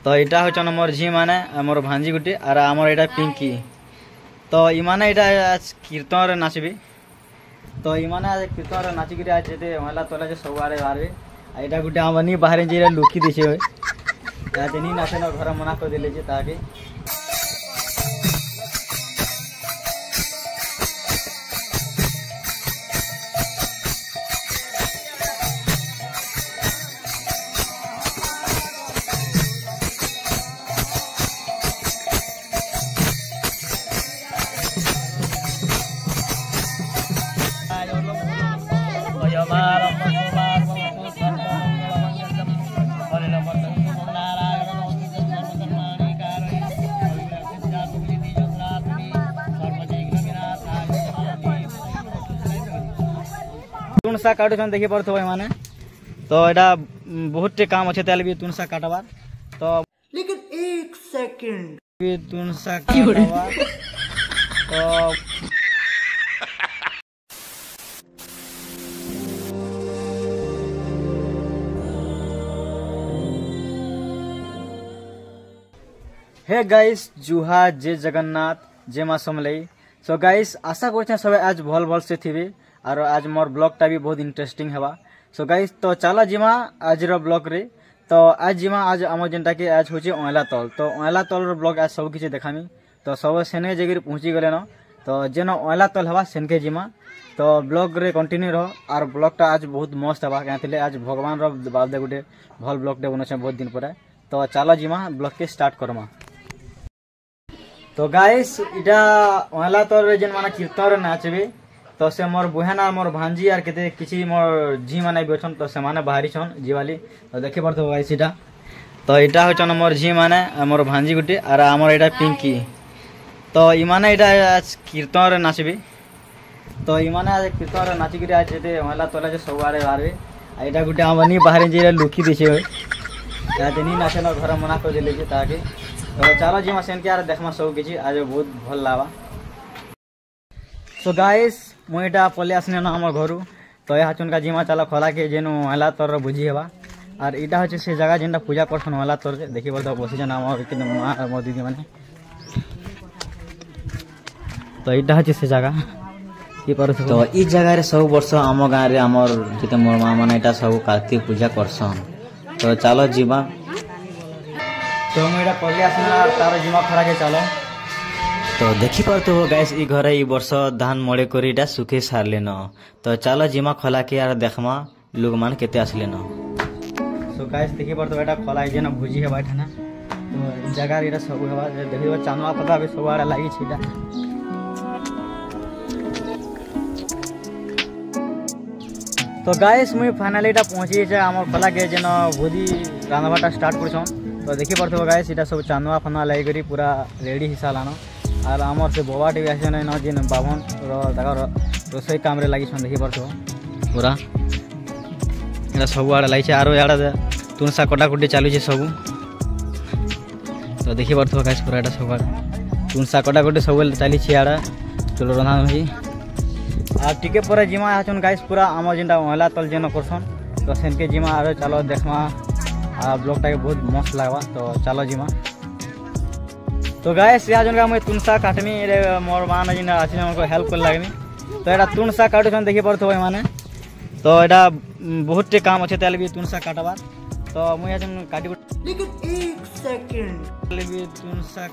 तो यहाँ हूँ मोर झी मैंने मोर भांजी गुटे और आमर यहाँ पिंकी। तो इमाने यहाँ आज कीर्तन नाचबी। तो इमाने आज कीर्तन नाचिक आज महिला तले सब आड़े बाहर यहाँ गोटे आम नहीं बाहर जी लुकी दीचे आज नहीं नाचे ना घर मना कर दिले ताकि तुणसा काटुन देखी पार्थ माने। तो यहाँ बहुत काम अच्छे तेल भी तुणसा काटबार। तो लेकिन एक सेकंड तुणसा काटबार तो हे गाइस जुहा जय जगन्नाथ जय माँ समलई। सो गाइस आशा कर सब आज भल भल से थी और आज मोर ब्लॉगटा भी बहुत इंटरेस्टिंग है। सो गाइस तो चला जिमा आज ब्लॉग रे। तो आज जिमा आज आम जेनटा कि आज हूँ ओहला तल। तो ओहला तल ब्लॉग आज सब किसी देखामी। तो सब सेने जगह पहुँची गले न। तो जेन ओहला तल हवा सेनके जिमा। तो ब्लॉग रे कंटिन्यू रह और ब्लॉगटा आज बहुत मस्त हवा क्या आज भगवान बाबदे गोटे भल ब्लॉगटे बन बहुत दिन पर। तो चलो जिमा ब्लॉग के स्टार्ट करमा। तो गाइस इटा ओहला तल जेन माना कीर्तन नाचबे। तो से मोर बुहेन और मोर भांजी और केते किसी मोर झी माने भी अच्छन। तो से माने बाहरी छन जीवाली। तो देखि परतो गाइस इटा। तो इटा होचन मोर झी माने मोर भांजी गुटे और आमर यहाँ पिंकी। तो इमाने यहाँ आज कीर्तन नाचबी। तो इमाने आज कीर्तन नाचिक आज महिला तले सब आड़े बाहर यहाँ गोटे आम नहीं बाहर जी लुकी दीचे आज नहीं नाचे ना घर मना कर दिले ताकि। तो चलो जिमा सेन के देखमा सब किसी आज बहुत भल लगा। सो गाइस मुझा पलि आसने ना आम घर। तो यहाँ चुनका जिमा चला खोला के जेनु महिला तर बुझी हेबा। और यहाँ हूँ से जगह जेनटा पूजा करसन महिला तर देखी बोलते बसी आम मो दीदी मैंने। तो यहाँ हूँ से जगह कि तो इस जगह सब वर्ष आम गाँव में आमर जिते मोर माँ मैंने यहाँ सब कार्तिक पूजा करसन। तो चलो जीवा। तो मुझे पलि आसना तार जिमा खरा के चलो। तो देखी पार्थ हो गाइस ई घर ई वर्ष धान मड़े कर सुखे सारे न। तो चलो जिमा खोला के यार देखमा लोग मान केते आसले न। सो गाइस देखी पार्थ बेटा खोला है ना भुजी है बैठा ना। तो जगह इटा सब हवा देखिए चांदवा पता भी सब आड़े लगी छिटा। तो गाइस मुई फाइनली इटा पहुंची जे हमर खोला के जेन भुजी रांधबाटा स्टार्ट करछन। तो देखी पार्थ हो गाइस इटा सब चांदवा फना लगी करी पूरा रेडी हिसाब लानो। और आमर से बोबाटे भी आसन न जेन बाभन रोसई काम लगी देखी पार्थ पूरा यहाँ सब आड़े लगी। और यहाँ तुणसा कटाकुटी चलुचे सब। तो देखी पार्थ गाइस पूरा यहाँ सब आड़े तुणसा कटाकुटी सब चली आड़े चलो रंधा रही। और टिके पर जिमा यहाँ गाइस पूरा आम जेनटा महिला तल जेन करसन। तो सेनके जिमा और चलो देखमा ब्लॉगटा के बहुत मस्त लगवा। तो चलो जिमा। तो गाइस यहाँ जो मुझे तुणसा काटमी मोर माँ ने जिन अच्छे उनको हेल्प कर लगमी। तो यहाँ तुणसा काटुन देखी पार्थ माने। तो यहाँ बहुत काम अच्छे तेल भी तुणसा काटबार। तो मुझे काटी लेकिन एक सेकंड भी तुणसा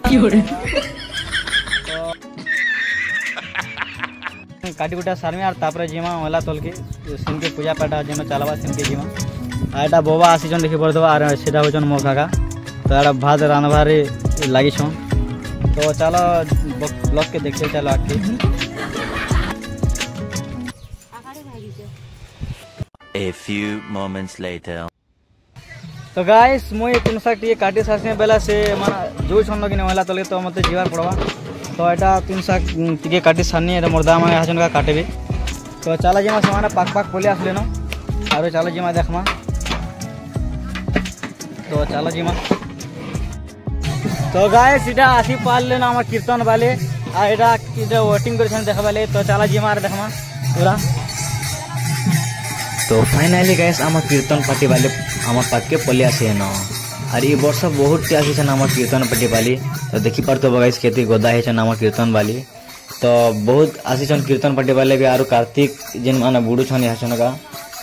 काटी गुटा सारमी और तापर जिमा महिला तल के सेनके पूजा पाठ जेन चलवा सेनके जिमा। और यहाँ बोबा आसीचन देखी पार्थ और सीधा होचन मो काका। तो यहाँ भात रांधबार लगी छन। तो चलो ब्लॉग के देखते चलो आगे। A few moments later. तो गाइस मुझे तुणसा टी काटी सारसे बेला से माना जो छन कि महिला तले तो मत जीवार पड़वा। तो यहाँ तुणसा टी काटी सारनी मोर दाम हाजन का काटे। तो चलो जिमा से पाक पाक पलि आसले न। और चलो जिमा देखमा। तो चलो जिमा। तो गाइस इटा आसी पाले ना कीर्तन वाले और इटा वोटिंग कर देखा। तो चला जिमा देखमा पूरा। तो फाइनाली गाइस आम कीर्तन पार्टी वाले आम पाके पलि आसे न। और ये वर्ष बहुत आसीछन आम कीर्तन पट्टी बाली तो देखी पार्थ गाइस केते गदा हेछन आम कीर्तन बाली तो बहुत आसीछन कीर्तन पट्टी बाले भी आरो कार्तिक जिन माने बुडू छन याछन का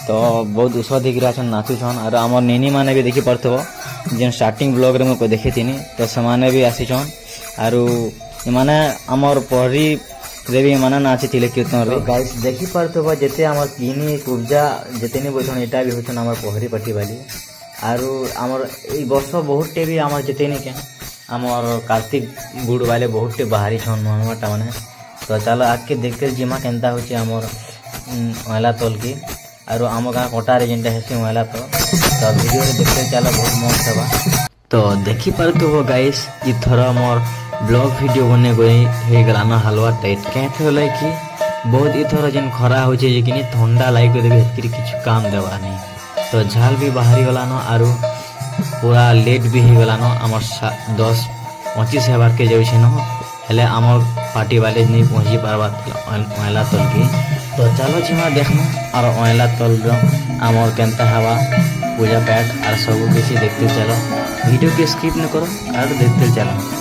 तो बहुत उस दिख रहा नाचु छन और आम नेनी माने भी देखी पार्थो जेन स्टार्टिंग ब्लॉग रे मको देखि थिनी तो समाने भी आसीछन आरो माने हमर पहरी रे भी माने नाची थिले कीर्तन रे गाइस देखि पार्थो जेते हमर किनी पूजा जेतेनी बोछन एटा भी होछन हमर पहरी पट्टी बाली आरो हमर ई वर्ष बहुत टे भी हमर जेतेनी के हमर कार्तिक बुड वाले बहुत टे बाहरी छन मनमाटा माने तो चलो आके देखते जिमा केनता होची हमर महिला तोल की आरो आम गाँ कटारे जेनटा हेसी महिला तो वीडियो रे देखते चलो बहुत मस्त हवा तो देखि पारतो हो गाइस ई थरा मोर ब्लॉग वीडियो बने गई हे गलाना हलवा टाइट कहते होला कि बहुत ई थरा जेन खरा होचे जे कि ठंडा लाइक देबे हेतरी किछु काम देवा नहीं तो झाल भी बाहरी गला न आरो पूरा लेट भी हे गला न हमर 10-25 हेबार के जाउ छै न हेले हमर पार्टी वाले नहीं पहुंची पारबा महिला तल की तो चलो छिमा देखना और महिला तल आमर केनता हवा पूजा पाठ और सब किसी देखते चलो वीडियो के स्किप न करो और देखते चलो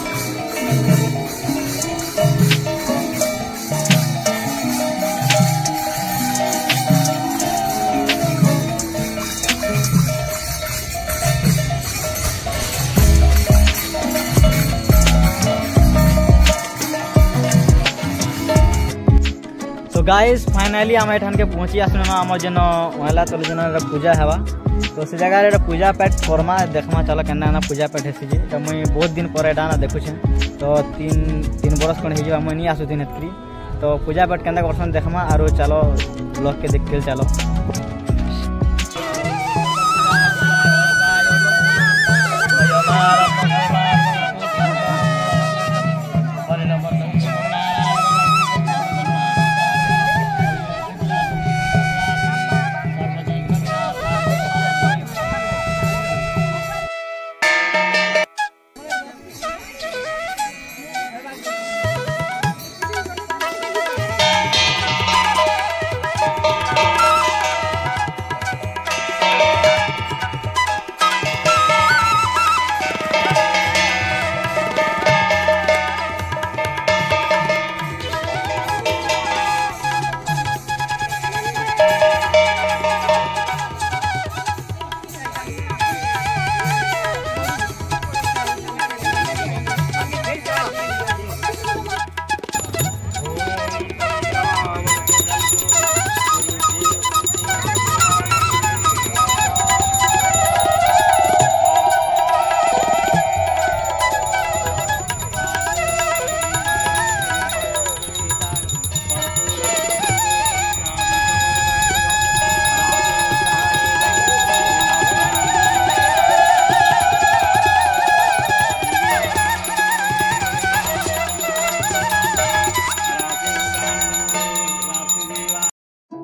तो गाइस फाइनली आम एठान के पहुँची आसन आम जेन महिला तल जेन पूजा हवा तो से जगह रे पूजा पाठ करमा देखमा चलो केना पूजा पाठ हेसी जे मुई बहुत दिन पर एटा ना देखुछे तो 3 बरस कोन हेजिबा मुई नहीं आसुथिन एतरी तो पूजा पाठ केना करसन देखमा आरो चलो ब्लॉग के देखते चलो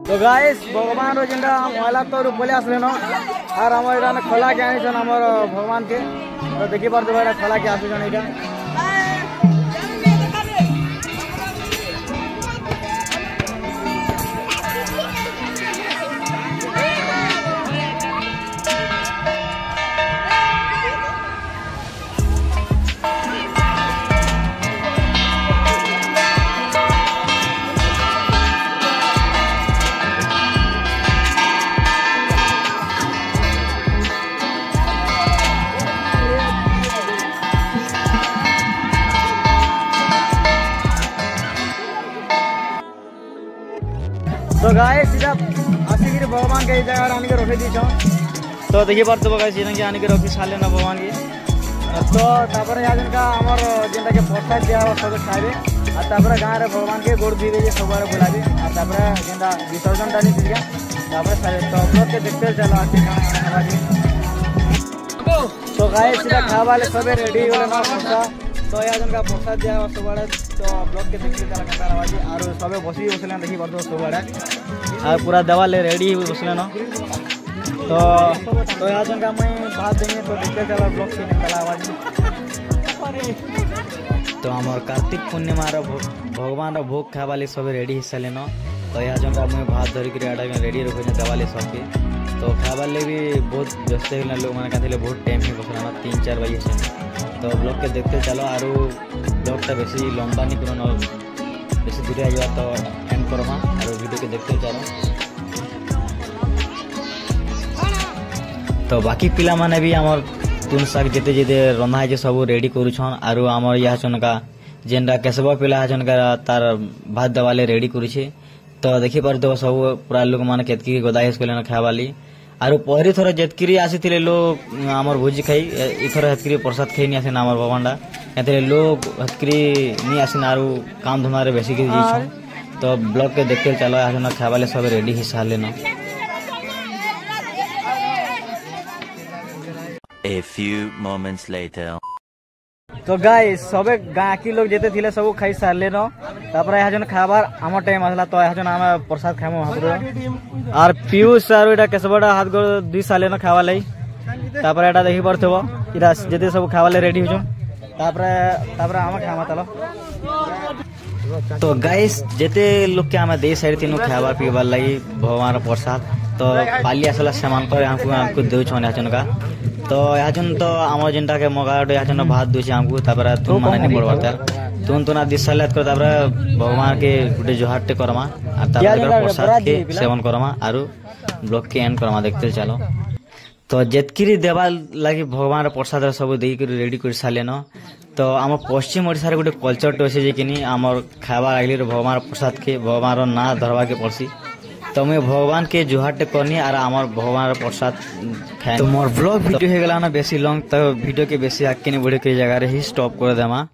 तो गाइस भगवान जेनटा महिला तो बोले आसले न और हम एटा खोला के आनी छन हमर भगवान के तो देखि पार तो खोला के आसु जन एटा तो गाइस सीधा आसिक भगवान के जगह आने के रखे दी तो देखिए पार तो गाइस इनके आने के रखी साले ना भगवान की तो तापर यहाँ जिनका आमर जेनटा के प्रसाद दिया सब खाए और तापर गाँव रे भगवान के गोड़ दी दे सब बुलाबी और तापर जेनटा विसर्जन डाली दिया तापर तो ब्लॉग के देखते चलो आके तो गाइस सीधा खावा वाले सब रेडी हो ना तो यहाँ जिनका प्रसाद दिया सब तो ब्लॉग के देखते चला कहता आवाज और सब बसी बसले देखी पार्थ सब और पूरा दवा ले रेडी बसले न तो यहाँ जन का मैं भात देंगे तो देखते चला ब्लॉग के कहता आवाज तो हमार कार्तिक पूर्णिमा भगवान भोग खावा सब रेडी हिस्सा लेन तो यहाँ जन का मैं भात धरिक रेडी रखे दवा ले सबके तो खाबार ले भी बहुत व्यस्त होना लोग मैंने कहते बहुत टाइम ही बसलाना 3-4 बजे से। तो ब्लॉग के देखते चलो और ब्लॉगटा बेसी लंबा नहीं करो बेसी दूर आ जाए तो एंड करमा और वीडियो के देखते चलो। तो बाकी पिला माने भी आमर तुन शाग जेते जेते रंधा है सब रेडी करूछन और आमर यहाँ चनका जेनटा केशव पिला है चनका तार भात दवाले रेडी करूछे। तो देखी पार सब पूरा लोक मैंने केतकी गदाई कले खावाली और पहरी थर जेतकी आसी लोग आमर भोजी खाई इथर हेतकी प्रसाद खाई नहीं आसन आमर भगवानटा कहते लोग हेतकी नहीं आसन और काम धुमा बेसी कर। तो ब्लॉग के देखते चलो आसन खावाले सब रेडी ही सारे न। A few moments later. तो गाइस सबे गाँकी लोग जेते थिले सब खाई सारले न। तापर यहाँ जन खाबार आम टाइम आसला तो यहाँ जन आम प्रसाद खाइमु महापुर और पीयूष और एटा केशवटा हाथ गोड़ दी साले न खावा लाई। तापर एटा देखि परथबो इरा जेते सब खावाले रेडी होजो तापर आम खामा तलो। तो गाइस जेते लोग के आम दे साइड तीनों खावा पीबार लगी भगवान प्रसाद तो पाली आसला सामान पर हमको देउछन याचन का। तो यहाँ तो आम जेनटा के मगा यहाँ भात दूसरे आमको तापर तुम माने नहीं पड़वाता तुम तो ना दिस साल भगवान के गुटे जोहाटे करमा और प्रसाद के सेवन करमा और ब्लॉग के एंड करमा देखते चलो। तो जेतकी देवा लगी भगवान प्रसाद सब देकर रेडी कर सारे न। तो आम पश्चिम ओडिशा गोटे कल्चर अच्छे जे कि आमर खावा आगे भगवान प्रसाद के भगवान ना धरवा के पड़सी। तो मैं भगवान के जुहाटे करनी और आमर भगवान प्रसाद खाए। तो मोर ब्लॉग वीडियो हो गला ना बेसी लॉन्ग तो वीडियो के बेसी आगे नहीं बढ़े के जगह ही स्टॉप कर देमा।